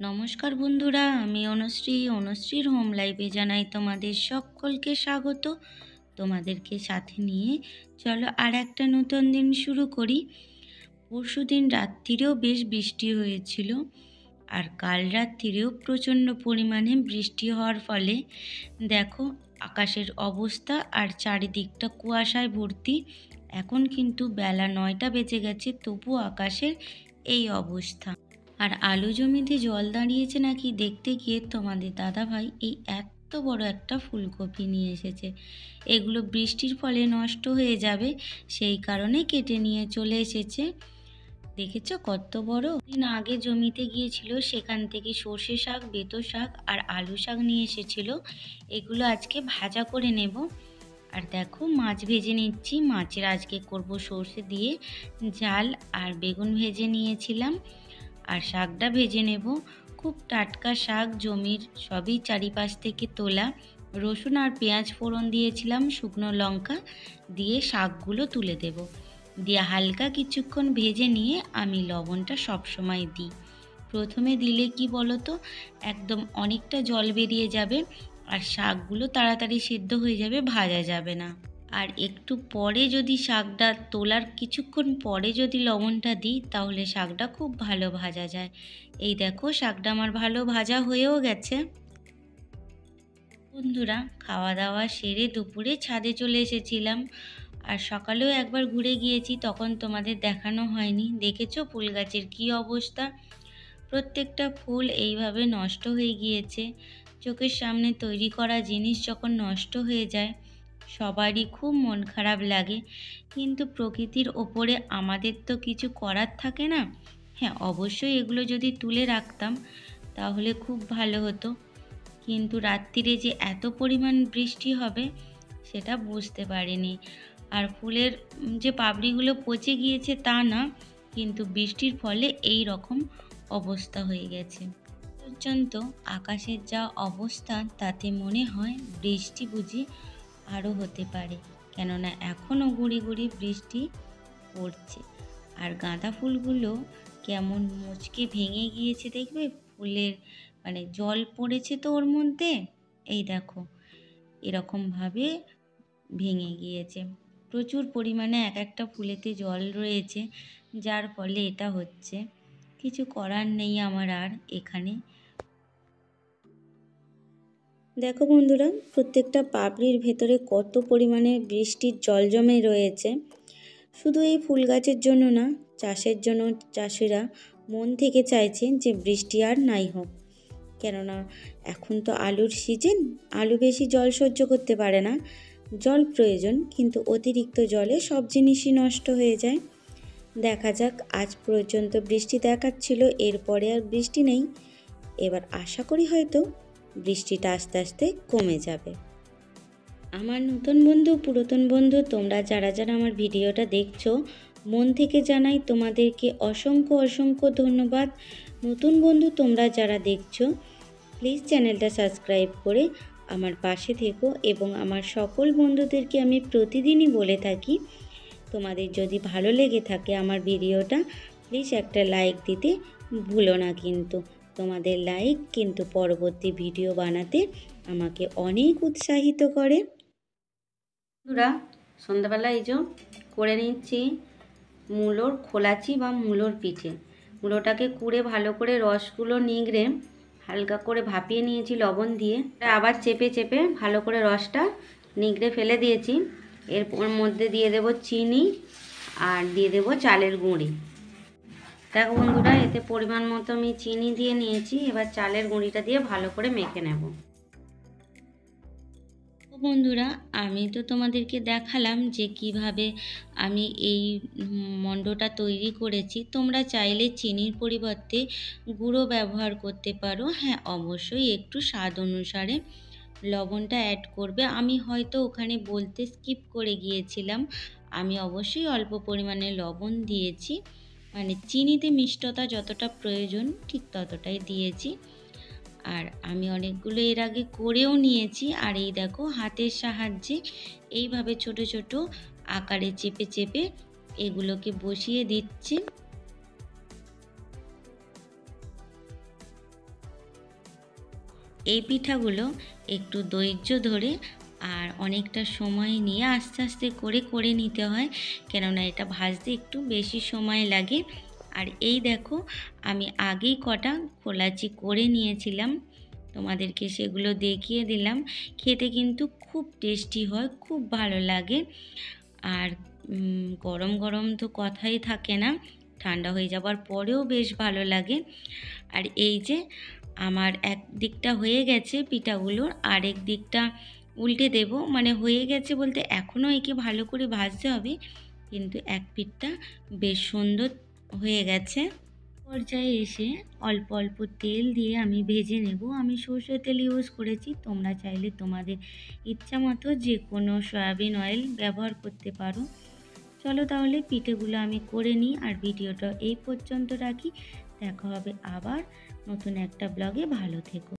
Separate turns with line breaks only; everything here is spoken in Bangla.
নমস্কার বন্ধুরা, আমি অনুশ্রীর হোম লাইফে জানাই তোমাদের সকলকে স্বাগত। তোমাদেরকে সাথে নিয়ে চলো আর একটা নতুন দিন শুরু করি। পরশুদিন রাত্রিরেও বেশ বৃষ্টি হয়েছিল, আর কাল রাত্রিরেও প্রচণ্ড পরিমাণে বৃষ্টি হওয়ার ফলে দেখো আকাশের অবস্থা আর চারিদিকটা কুয়াশায় ভর্তি। এখন কিন্তু বেলা 9টা বেজে গেছে, তবুও আকাশের এই অবস্থা। আর আলু জমিতে জল দাঁড়িয়েছে নাকি দেখতে গিয়ে তোমাদের দাদাভাই এই এত বড় একটা ফুলকপি নিয়ে এসেছে। এগুলো বৃষ্টির ফলে নষ্ট হয়ে যাবে, সেই কারণে কেটে নিয়ে চলে এসেছে। দেখেছো কত বড়। দিন আগে জমিতে গিয়েছিল, সেখান থেকে সর্ষে শাক, বেতো শাক আর আলু শাক নিয়ে এসেছিল। এগুলো আজকে ভাজা করে নেব। আর দেখো মাছ ভেজে নিচ্ছি। মাছের আজকে করব সর্ষে দিয়ে ঝাল, আর বেগুন ভেজে নিয়েছিলাম, আর শাকটা ভেজে নেব। খুব টাটকা শাক, জমির, সবই চারিপাশ থেকে তোলা। রসুন আর পেঁয়াজ ফোড়ন দিয়েছিলাম, শুকনো লঙ্কা দিয়ে শাকগুলো তুলে দেব। দিয়ে হালকা কিছুক্ষণ ভেজে নিয়ে আমি লবণটা সবসময় দিই। প্রথমে দিলে কি বলো তো, একদম অনেকটা জল বেরিয়ে যাবে আর শাকগুলো তাড়াতাড়ি সেদ্ধ হয়ে যাবে, ভাজা যাবে না। আর একটু পরে যদি শাকটা তোলার কিছুক্ষণ পরে যদি লবণটা দিই, তাহলে শাকটা খুব ভালো ভাজা যায়। এই দেখো শাকটা আমার ভালো ভাজা হয়েও গেছে। বন্ধুরা, খাওয়া দাওয়া সেরে দুপুরে ছাদে চলে এসেছিলাম, আর সকালেও একবার ঘুরে গিয়েছি, তখন তোমাদের দেখানো হয়নি। দেখেছো ফুল গাছের কী অবস্থা। প্রত্যেকটা ফুল এইভাবে নষ্ট হয়ে গিয়েছে। চোখের সামনে তৈরি করা জিনিস যখন নষ্ট হয়ে যায়, সবারই খুব মন খারাপ লাগে। কিন্তু প্রকৃতির ওপরে আমাদের তো কিছু করার থাকে না। হ্যাঁ, অবশ্যই এগুলো যদি তুলে রাখতাম তাহলে খুব ভালো হতো, কিন্তু রাত্রিরে যে এত পরিমাণ বৃষ্টি হবে সেটা বুঝতে পারিনি। আর ফুলের যে পাপড়িগুলো পচে গিয়েছে তা না, কিন্তু বৃষ্টির ফলে এই রকম অবস্থা হয়ে গেছে। পর্যন্ত আকাশের যা অবস্থা, তাতে মনে হয় বৃষ্টি বুঝি আরও হতে পারে, কেননা এখনও গুঁড়ি গুঁড়ি বৃষ্টি পড়ছে। আর গাঁদা ফুলগুলো কেমন মুচকে ভেঙে গিয়েছে দেখবে, ফুলের মানে জল পড়েছে তো ওর মধ্যে। এই দেখো এরকমভাবে ভেঙে গিয়েছে। প্রচুর পরিমাণে এক একটা ফুলেতে জল রয়েছে, যার ফলে এটা হচ্ছে। কিছু করার নেই আমার আর এখানে। দেখো বন্ধুরা, প্রত্যেকটা পাপড়ির ভেতরে কত পরিমাণে বৃষ্টির জল জমে রয়েছে। শুধু এই ফুল গাছের জন্য না, চাষের জন্য চাষিরা মন থেকে চাইছেন যে বৃষ্টি আর নাই হোক। কেননা এখন তো আলুর সিজন, আলু বেশি জল সহ্য করতে পারে না। জল প্রয়োজন, কিন্তু অতিরিক্ত জলে সব জিনিসই নষ্ট হয়ে যায়। দেখা যাক, আজ পর্যন্ত বৃষ্টি দেখাচ্ছিল, এরপরে আর বৃষ্টি নেই। এবার আশা করি হয়তো বৃষ্টিটা আস্তে আস্তে কমে যাবে। আমার নতুন বন্ধু, পুরাতন বন্ধু, তোমরা যারা যারা আমার ভিডিওটা দেখছো, মন থেকে জানাই তোমাদেরকে অসংখ্য অসংখ্য ধন্যবাদ। নতুন বন্ধু তোমরা যারা দেখছো, প্লিজ চ্যানেলটা সাবস্ক্রাইব করে আমার পাশে থেকো। এবং আমার সকল বন্ধুদেরকে আমি প্রতিদিনই বলে থাকি, তোমাদের যদি ভালো লেগে থাকে আমার ভিডিওটা, প্লিজ একটা লাইক দিতে ভুলো না। কিন্তু তোমাদের লাইক কিন্তু পরবর্তী ভিডিও বানাতে আমাকে অনেক উৎসাহিত করে। বন্ধুরা, সন্ধ্যাবেলা এই যে করে নিচ্ছি মূলোর খোলাচি বা মূলোর পিঠে। মূলোটাকে কুড়ে ভালো করে রসগুলো নিংড়ে হালকা করে ভাপিয়ে নিয়েছি লবণ দিয়ে। আবার চেপে চেপে ভালো করে রসটা নিংড়ে ফেলে দিয়েছি। এরপর মধ্যে দিয়ে দেব চিনি আর দিয়ে দেব চালের গুঁড়ি। দেখো বন্ধুরা, এতে পরিমাণ মতো আমি চিনি দিয়ে নিয়েছি। এবার চালের গুঁড়িটা দিয়ে ভালো করে মেখে নেব। বন্ধুরা, আমি তো তোমাদেরকে দেখালাম যে কিভাবে আমি এই মণ্ডটা তৈরি করেছি। তোমরা চাইলে চিনির পরিবর্তে গুঁড়ো ব্যবহার করতে পারো। হ্যাঁ, অবশ্যই একটু স্বাদ অনুসারে লবণটা অ্যাড করবে। আমি হয়তো ওখানে বলতে স্কিপ করে গিয়েছিলাম। আমি অবশ্যই অল্প পরিমাণে লবণ দিয়েছি, মানে চিনিতে মিষ্টতা যতটা প্রয়োজন ঠিক ততটাই দিয়েছি। আর আমি অনেকগুলো এর আগে করেও নিয়েছি। আর এই দেখো হাতের সাহায্যে এইভাবে ছোট ছোট আকারে চেপে চেপে এগুলোকে বসিয়ে দিচ্ছি। এই পিঠাগুলো একটু ধৈর্য ধরে আর অনেকটা সময় নিয়ে আস্তে আস্তে করে করে নিতে হয়, কেননা এটা ভাজতে একটু বেশি সময় লাগে। আর এই দেখো, আমি আগেই কটা কলাচি করে নিয়েছিলাম, তোমাদেরকে সেগুলো দেখিয়ে দিলাম। খেতে কিন্তু খুব টেস্টি হয়, খুব ভালো লাগে। আর গরম গরম তো কথাই থাকে না, ঠান্ডা হয়ে যাবার পরেও বেশ ভালো লাগে। আর এই যে আমার এক দিকটা হয়ে গেছে পিঠাগুলোর, আরেক দিকটা উল্টে দেব। মানে হয়ে গেছে বলতে এখনও একে ভালো করে ভাজতে হবে, কিন্তু এক পিঠটা বেশ সুন্দর হয়ে গেছে। পর্যায়ে এসে অল্প অল্প তেল দিয়ে আমি ভেজে নেব। আমি সর্ষের তেল ইউজ করেছি, তোমরা চাইলে তোমাদের ইচ্ছা মতো যে কোনো সয়াবিন অয়েল ব্যবহার করতে পারো। চলো তাহলে পিঠেগুলো আমি করে নিই, আর ভিডিওটা এই পর্যন্ত রাখি। দেখা হবে আবার নতুন একটা ব্লগে। ভালো থেকো।